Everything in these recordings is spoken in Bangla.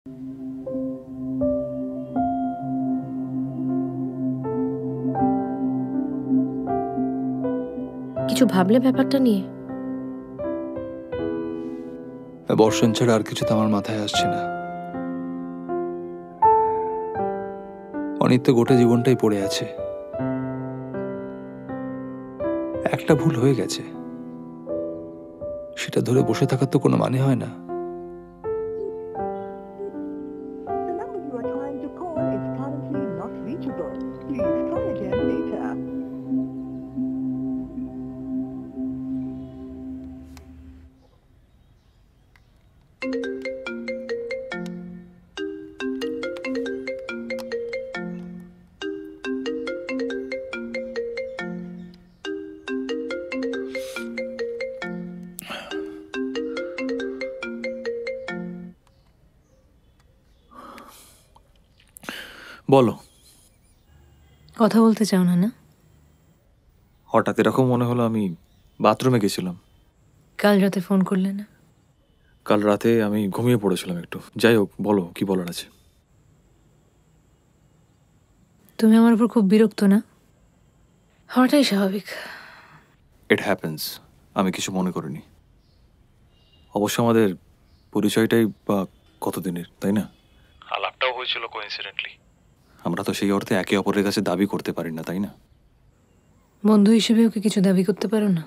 কিছু ভাবলে ব্যাপারটা নিয়ে? বর্ষণ ছাড়া আর কিছু তো আমার মাথায় আসছে না। অনিত্য গোটা জীবনটাই পড়ে আছে। একটা ভুল হয়ে গেছে, সেটা ধরে বসে থাকার তো কোনো মানে হয় না। বলো। কথা বলতে চাও না? না, হঠাৎ এরকম মনে হলো আমি বাথরুমে গেছিলাম। কাল রাতে ফোন করলে না? কাল রাতে আমি ঘুমিয়ে পড়েছিলাম একটু। যাই হোক, বলো কি বলার আছে। তুমি আমার উপর খুব বিরক্ত না? হওয়াটাই স্বাভাবিক। It happens. আমি কিছু মনে করিনি। অবশ্য আমাদের পরিচয়টাই বা কতদিনের, তাই না? আলাপটাও হয়েছিল কোইন্সিডেন্টলি। আমরা তো সেই অর্থে একে অপরের কাছে দাবি করতে পারি না, তাই না? বন্ধু হিসেবে ওকে কিছু দাবি করতে পারো না?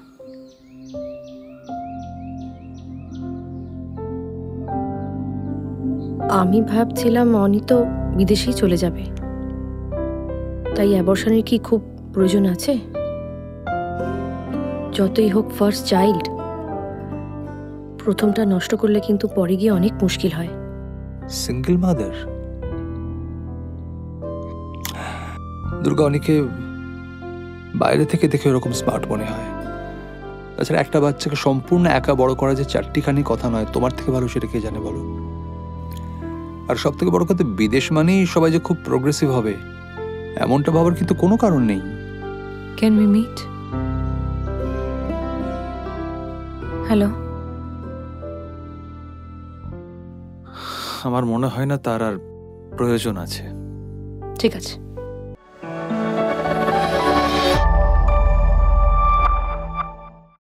আমি ভাবছিলাম অনিত বিদেশেই চলে যাবে, তাই অ্যাবর্শনের কি খুব প্রয়োজন আছে? যতই হোক ফার্স্ট চাইল্ড, প্রথমটা নষ্ট করলে কিন্তু পরে গিয়ে অনেক মুশকিল হয়। Single mother? দুর্গা অনেকে বাইরে থেকে দেখে এরকম স্মার্ট মনে হয়। তাছাড়া একটা বাচ্চাকে সম্পূর্ণ একা বড় করা যে চারটিখানি কথা নয়, তোমার থেকে ভালো সেটা কে জানে বলো। আর সব থেকে বড় কথা, বিদেশ মানেই সবাই যে খুব প্রোগ্রেসিভ হবে এমনটা ভাবার কিন্তু কোনো কারণ নেই। Can we meet? হ্যালো? আমার মনে হয় না তার আর প্রয়োজন আছে। ঠিক আছে।